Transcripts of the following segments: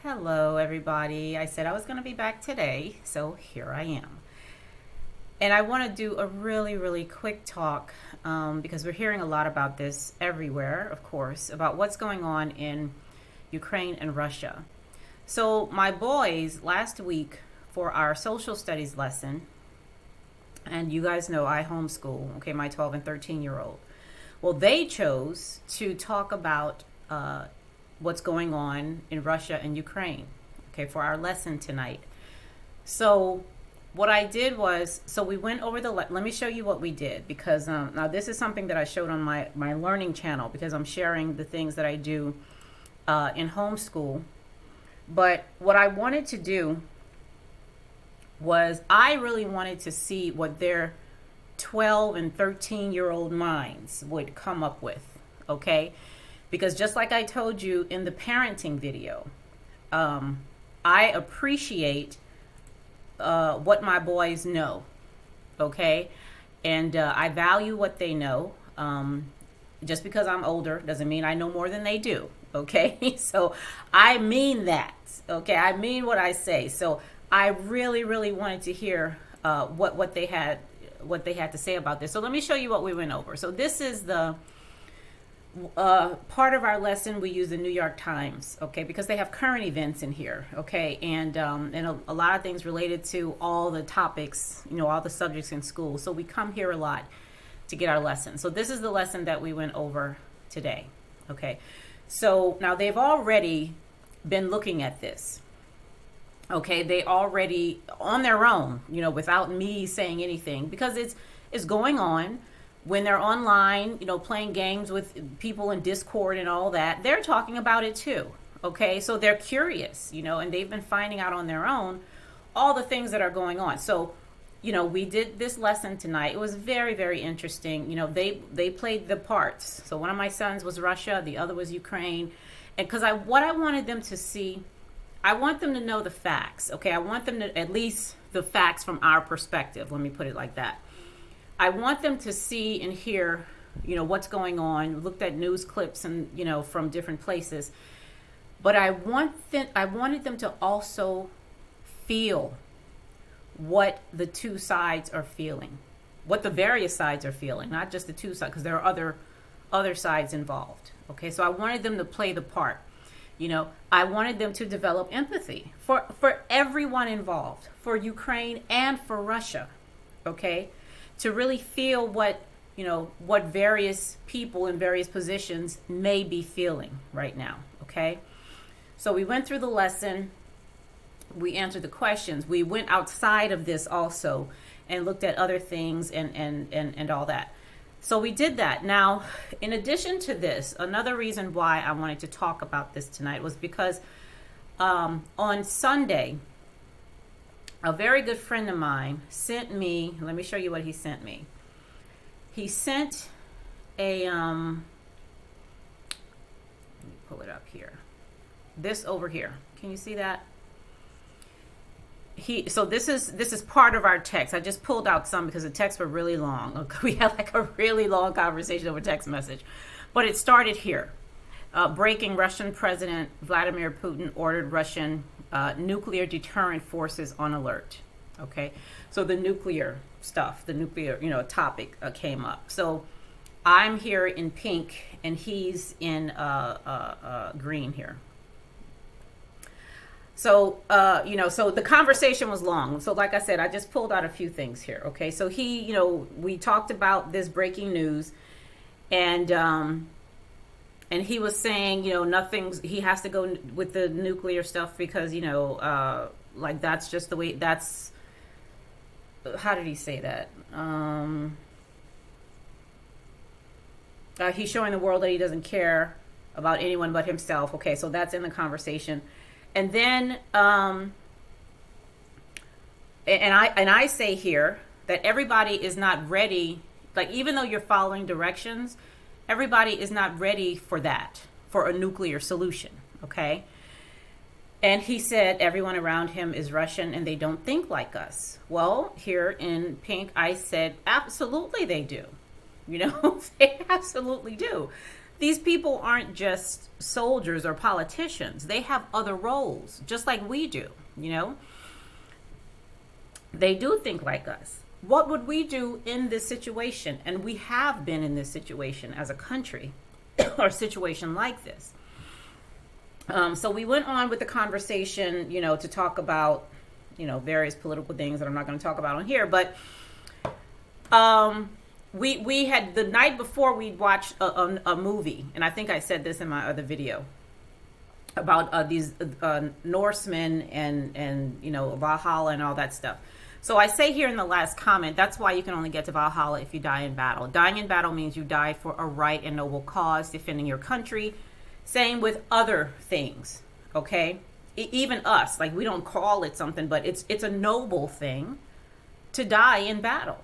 Hello, everybody. I said I was going to be back today, so here I am. And I want to do a really quick talk because we're hearing a lot about this everywhere, of course, about what's going on in Ukraine and Russia. So, my boys last week for our social studies lesson, and you guys know I homeschool, okay, my 12 and 13-year-old. Well, they chose to talk about what's going on in Russia and Ukraine, okay, for our lesson tonight. So what I did was, so we went over let me show you what we did, because now this is something that I showed on my learning channel, because I'm sharing the things that I do in homeschool. But what I wanted to do was I really wanted to see what their 12 and 13-year-old minds would come up with, okay? Because just like I told you in the parenting video, I appreciate what my boys know, okay? And I value what they know. Just because I'm older doesn't mean I know more than they do, okay? So I mean that, okay? I mean what I say. So I really wanted to hear what they had to say about this. So let me show you what we went over. So this is the part of our lesson. We use the New York Times, okay, because they have current events in here, okay, and a lot of things related to all the topics, all the subjects in school. So we come here a lot to get our lesson. So this is the lesson that we went over today, okay. So now they've already been looking at this, okay. They already on their own, without me saying anything, because it's going on. When they're online, playing games with people in Discord and all that, they're talking about it too. Okay, so they're curious, and they've been finding out on their own all the things that are going on. So, we did this lesson tonight. It was very interesting. They played the parts. So one of my sons was Russia, the other was Ukraine, and because what I wanted them to see, I want them to know the facts. Okay, I want them to at least the facts from our perspective. Let me put it like that. I want them to see and hear, what's going on. Looked at news clips and, from different places. But I wanted them to also feel what the two sides are feeling, what the various sides are feeling, not just the two sides, because there are other sides involved. Okay, so I wanted them to play the part. I wanted them to develop empathy for everyone involved, for Ukraine and for Russia. Okay. To really feel what various people in various positions may be feeling right now, okay? So we went through the lesson, we answered the questions, we went outside of this also and looked at other things and all that. So we did that. Now, in addition to this, another reason why I wanted to talk about this tonight was because on Sunday, a very good friend of mine sent me, let me show you what he sent me. He sent a, let me pull it up here. This over here. Can you see that? So this is part of our text. I just pulled out some because the texts were really long. We had like a really long conversation over text message. But it started here. Breaking: Russian President Vladimir Putin ordered Russian nuclear deterrent forces on alert. Okay, so the nuclear stuff, the nuclear, topic came up. So I'm here in pink and he's in green here. So, so the conversation was long. So like I said, I just pulled out a few things here. Okay, so we talked about this breaking news, and he was saying, he has to go with the nuclear stuff because, like that's just the way, how did he say that? He's showing the world that he doesn't care about anyone but himself. Okay, so that's in the conversation. And then, and I say here that everybody is not ready, like even though you're following directions, everybody is not ready for that, for a nuclear solution, okay? And he said everyone around him is Russian and they don't think like us. Well, here in pink, I said, absolutely they do. They absolutely do. These people aren't just soldiers or politicians. They have other roles, just like we do, you know? They do think like us. What would we do in this situation? And we have been in this situation as a country, or a situation like this. So we went on with the conversation, you know, to talk about, you know, various political things that I'm not going to talk about on here. But we had, the night before, we'd watched a movie. And I think I said this in my other video about these Norsemen and, you know, Valhalla and all that stuff. So I say here in the last comment, that's why you can only get to Valhalla if you die in battle. Dying in battle means you die for a right and noble cause, defending your country. Same with other things, okay? Even us, like, we don't call it something, but it's a noble thing to die in battle,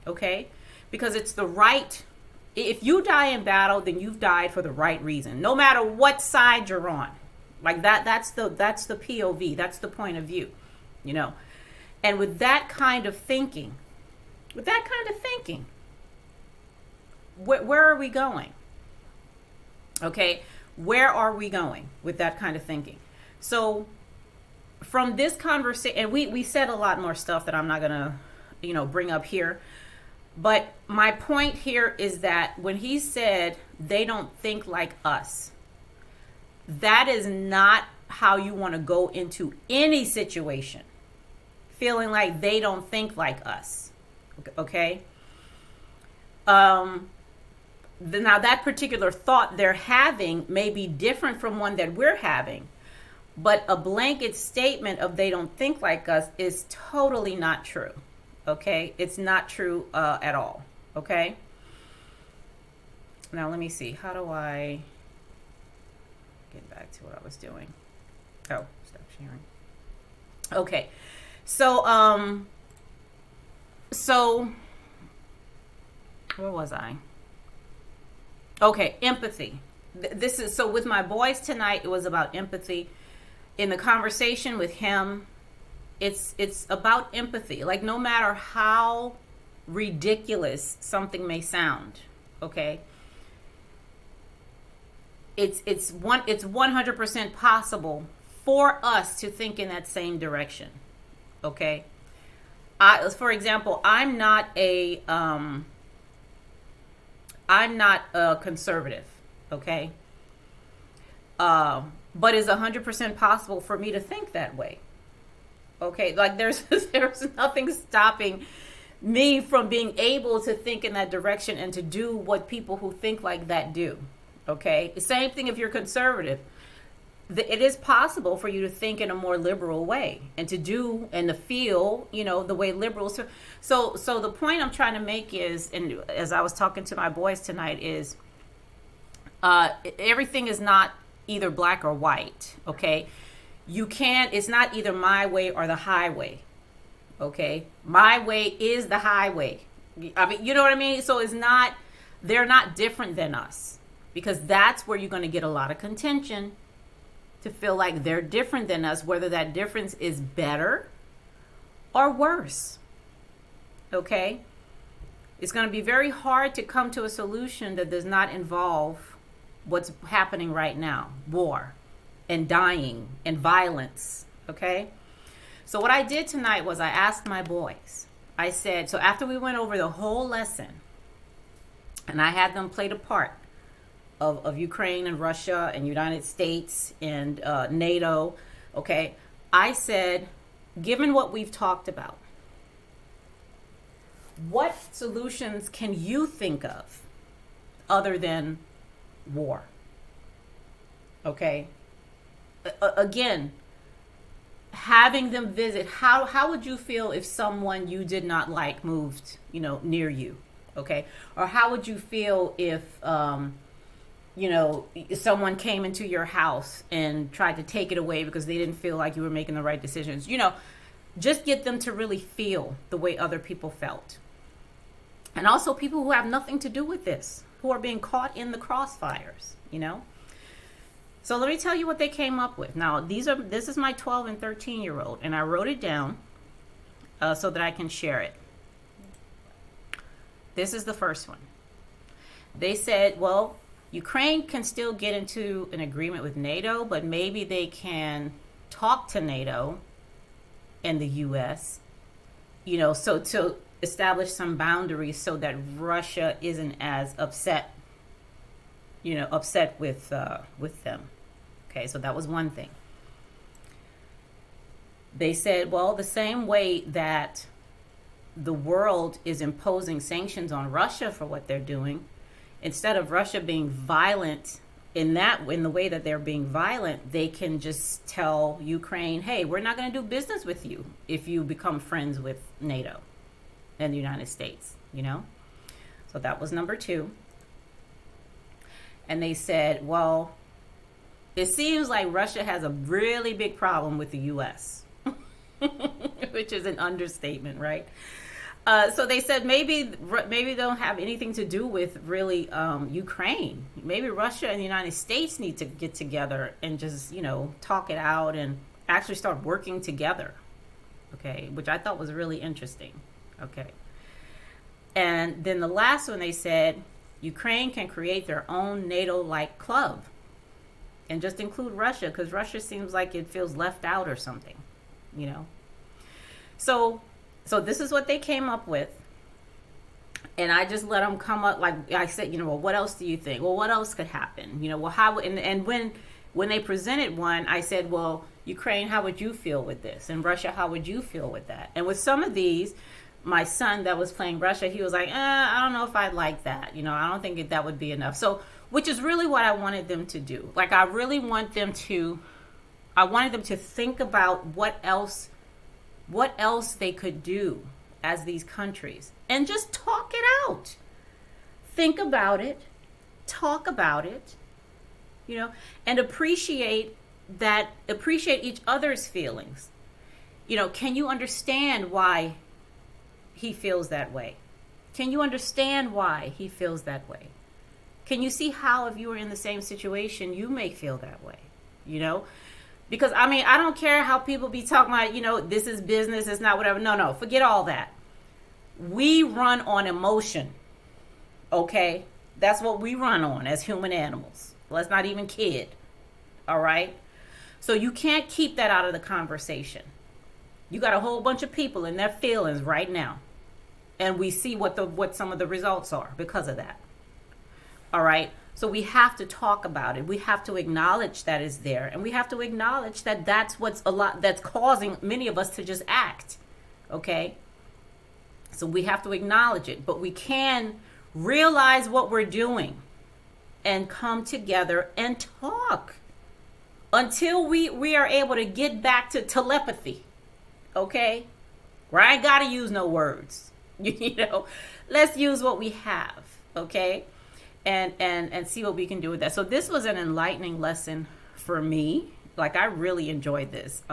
okay? Because it's the right. If you die in battle, then you've died for the right reason, no matter what side you're on. Like that's the POV, that's the point of view, you know? And with that kind of thinking, where are we going? Okay, where are we going with that kind of thinking? So from this conversation, and we said a lot more stuff that I'm not gonna, you know, bring up here. But my point here is that when he said they don't think like us, that is not how you want to go into any situation, feeling like they don't think like us, okay? Now that particular thought they're having may be different from one that we're having, but a blanket statement of they don't think like us is totally not true, okay? It's not true at all, okay? Now let me see, how do I get back to what I was doing? Oh, stop sharing. Okay. So where was I? Okay, empathy. This is, so with my boys tonight, it was about empathy. In the conversation with him, it's about empathy. Like, no matter how ridiculous something may sound, okay? It's 100% possible for us to think in that same direction. Okay. For example, I'm not a conservative. Okay. But it's 100% possible for me to think that way. Okay. Like there's nothing stopping me from being able to think in that direction and to do what people who think like that do. Okay. The same thing if you're conservative. It is possible for you to think in a more liberal way and to do and to feel, you know, the way liberals. So the point I'm trying to make is, and as I was talking to my boys tonight, is everything is not either black or white. Okay. It's not either my way or the highway. Okay. My way is the highway. I mean, you know what I mean? So they're not different than us, because that's where you're going to get a lot of contention. To feel like they're different than us, whether that difference is better or worse. Okay? It's going to be very hard to come to a solution that does not involve what's happening right now. War and dying and violence. Okay? So what I did tonight was I asked my boys. I said, so after we went over the whole lesson, and I had them play the part of Ukraine and Russia and United States and NATO, okay, I said, given what we've talked about, what solutions can you think of other than war? Okay, again, having them visit, how would you feel if someone you did not like moved, you know, near you? Okay, or how would you feel if you know, someone came into your house and tried to take it away because they didn't feel like you were making the right decisions? You know, just get them to really feel the way other people felt. And also people who have nothing to do with this, who are being caught in the crossfires, you know? So let me tell you what they came up with. Now, this is my 12 and 13-year-old, and I wrote it down so that I can share it. This is the first one. They said, well, Ukraine can still get into an agreement with NATO, but maybe they can talk to NATO and the U.S., so to establish some boundaries so that Russia isn't as upset with them. Okay, so that was one thing. They said, well, the same way that the world is imposing sanctions on Russia for what they're doing, instead of Russia being violent in the way that they're being violent, they can just tell Ukraine, hey, we're not going to do business with you if you become friends with NATO and the United States, So that was number 2. And they said, well, it seems like Russia has a really big problem with the U.S., which is an understatement, right? So they said maybe they don't have anything to do with really Ukraine. Maybe Russia and the United States need to get together and just, talk it out and actually start working together. Okay, which I thought was really interesting. Okay. And then the last one, they said Ukraine can create their own NATO-like club and just include Russia, because Russia seems like it feels left out or something, So this is what they came up with. And I just let them come up, like I said, well, what else do you think? Well, what else could happen? Well, how, and when they presented one, I said, well, Ukraine, how would you feel with this? And Russia, how would you feel with that? And with some of these, my son that was playing Russia, he was like, I don't know if I'd like that. I don't think that would be enough. So, which is really what I wanted them to do. Like, I wanted them to think about what else they could do as these countries, and just talk it out. Think about it, talk about it, and appreciate each other's feelings. Can you understand why he feels that way? Can you understand why he feels that way? Can you see how, if you were in the same situation, you may feel that way? Because, I don't care how people be talking about, this is business, it's not whatever. No, forget all that. We run on emotion, okay? That's what we run on as human animals. Let's not even kid, all right? So you can't keep that out of the conversation. You got a whole bunch of people in their feelings right now. And we see what some of the results are because of that, all right? So we have to talk about it. We have to acknowledge that it's there. And we have to acknowledge that that's causing many of us to just act. Okay? So we have to acknowledge it. But we can realize what we're doing and come together and talk until we are able to get back to telepathy. Okay? Where I ain't got to use no words. Let's use what we have. Okay? And see what we can do with that. So this was an enlightening lesson for me. Like, I really enjoyed this.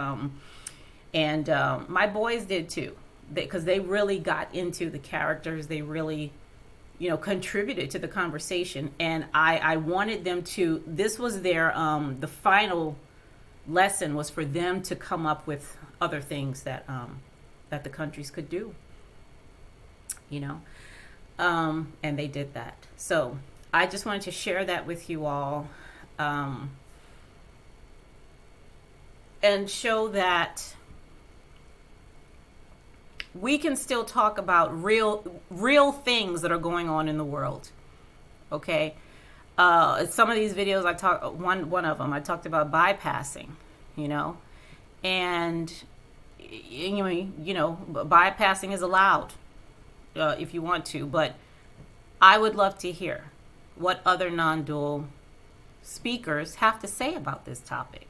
And my boys did too, because they really got into the characters. They really, contributed to the conversation. And I wanted them to, this was their, the final lesson was for them to come up with other things that the countries could do, and they did that. So I just wanted to share that with you all, and show that we can still talk about real things that are going on in the world. Okay. Some of these videos one of them, I talked about bypassing, and bypassing is allowed, if you want to, but I would love to hear what other non-dual speakers have to say about this topic.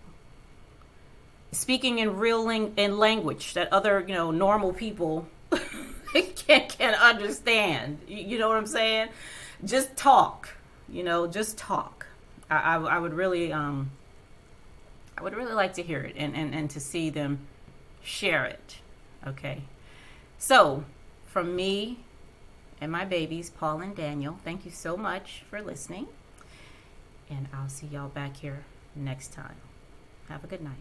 Speaking in real in language that other, normal people can understand. You know what I'm saying? Just talk. Just talk. I would really like to hear it and to see them share it. Okay. So, from me and my babies, Paul and Daniel, thank you so much for listening. And I'll see y'all back here next time. Have a good night.